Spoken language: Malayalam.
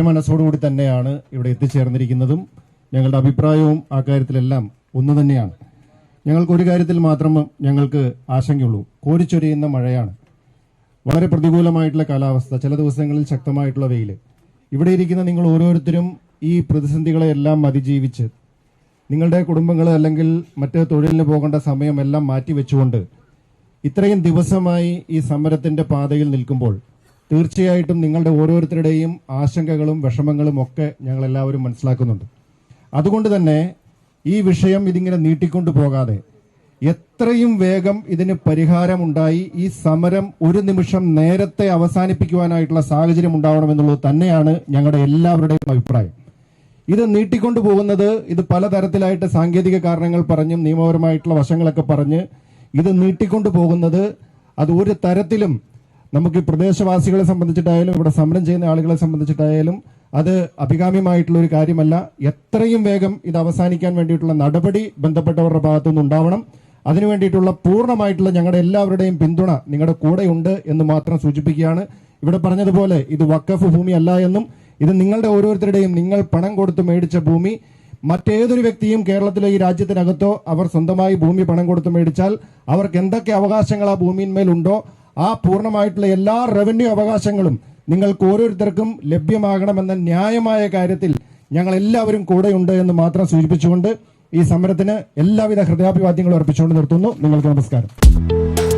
മനസ്സോടുകൂടി തന്നെയാണ് ഇവിടെ എത്തിച്ചേർന്നിരിക്കുന്നതും ഞങ്ങളുടെ അഭിപ്രായവും ആ കാര്യത്തിലെല്ലാം ഒന്ന് തന്നെയാണ്. ഞങ്ങൾക്ക് ഒരു കാര്യത്തിൽ മാത്രം ഞങ്ങൾക്ക് ആശങ്കയുള്ളൂ. കോരിച്ചൊരിയുന്ന മഴയാണ്, വളരെ പ്രതികൂലമായിട്ടുള്ള കാലാവസ്ഥ, ചില ദിവസങ്ങളിൽ ശക്തമായിട്ടുള്ള വെയിൽ. ഇവിടെ ഇരിക്കുന്ന നിങ്ങൾ ഓരോരുത്തരും ഈ പ്രതിസന്ധികളെല്ലാം അതിജീവിച്ച് നിങ്ങളുടെ കുടുംബങ്ങൾ അല്ലെങ്കിൽ മറ്റ് തൊഴിലിന് പോകേണ്ട സമയമെല്ലാം മാറ്റിവെച്ചുകൊണ്ട് ഇത്രയും ദിവസമായി ഈ സമരത്തിന്റെ പാതയിൽ നിൽക്കുമ്പോൾ തീർച്ചയായിട്ടും നിങ്ങളുടെ ഓരോരുത്തരുടെയും ആശങ്കകളും വിഷമങ്ങളും ഒക്കെ ഞങ്ങളെല്ലാവരും മനസ്സിലാക്കുന്നുണ്ട്. അതുകൊണ്ട് തന്നെ ഈ വിഷയം ഇതിങ്ങനെ നീട്ടിക്കൊണ്ടു പോകാതെ എത്രയും വേഗം ഇതിന് പരിഹാരമുണ്ടായി ഈ സമരം ഒരു നിമിഷം നേരത്തെ അവസാനിപ്പിക്കുവാനായിട്ടുള്ള സാഹചര്യം ഉണ്ടാവണമെന്നുള്ളത് തന്നെയാണ് ഞങ്ങളുടെ എല്ലാവരുടെയും അഭിപ്രായം. ഇത് നീട്ടിക്കൊണ്ടു പോകുന്നത് ഇത് പലതരത്തിലായിട്ട് സാങ്കേതിക കാരണങ്ങൾ പറഞ്ഞും നിയമപരമായിട്ടുള്ള വശങ്ങളൊക്കെ പറഞ്ഞ് ഇത് നീട്ടിക്കൊണ്ടു പോകുന്നത് അത് ഒരു തരത്തിലും നമുക്ക് പ്രദേശവാസികളെ സംബന്ധിച്ചിട്ടായാലും ഇവിടെ സമരം ചെയ്യുന്ന ആളുകളെ സംബന്ധിച്ചിട്ടായാലും അത് അഭികാമ്യമായിട്ടുള്ള ഒരു കാര്യമല്ല. എത്രയും വേഗം ഇത് അവസാനിക്കാൻ വേണ്ടിയിട്ടുള്ള നടപടി ബന്ധപ്പെട്ടവരുടെ ഭാഗത്തുനിന്ന് ഉണ്ടാവണം. അതിനുവേണ്ടിയിട്ടുള്ള പൂർണ്ണമായിട്ടുള്ള ഞങ്ങളുടെ എല്ലാവരുടെയും പിന്തുണ നിങ്ങളുടെ കൂടെയുണ്ട് എന്ന് മാത്രം സൂചിപ്പിക്കുകയാണ്. ഇവിടെ പറഞ്ഞതുപോലെ ഇത് വഖഫ് ഭൂമി അല്ല എന്നും ഇത് നിങ്ങളുടെ ഓരോരുത്തരുടെയും നിങ്ങൾ പണം കൊടുത്ത് മേടിച്ച ഭൂമി മറ്റേതൊരു വ്യക്തിയും കേരളത്തിലെ ഈ രാജ്യത്തിനകത്തോ അവർ സ്വന്തമായി ഭൂമി പണം കൊടുത്ത് മേടിച്ചാൽ അവർക്ക് എന്തൊക്കെ അവകാശങ്ങൾ ആ ഭൂമിയിന്മേലുണ്ടോ ആ പൂർണ്ണമായിട്ടുള്ള എല്ലാ റവന്യൂ അവകാശങ്ങളും നിങ്ങൾക്ക് ഓരോരുത്തർക്കും ലഭ്യമാകണമെന്ന ന്യായമായ കാര്യത്തിൽ ഞങ്ങൾ എല്ലാവരും കൂടെയുണ്ട് എന്ന് മാത്രം സൂചിപ്പിച്ചുകൊണ്ട് ഈ സമരത്തിന് എല്ലാവിധ ഹൃദയാഭിവാദ്യങ്ങളും അർപ്പിച്ചുകൊണ്ട് നിർത്തുന്നു. നിങ്ങൾക്ക് നമസ്കാരം.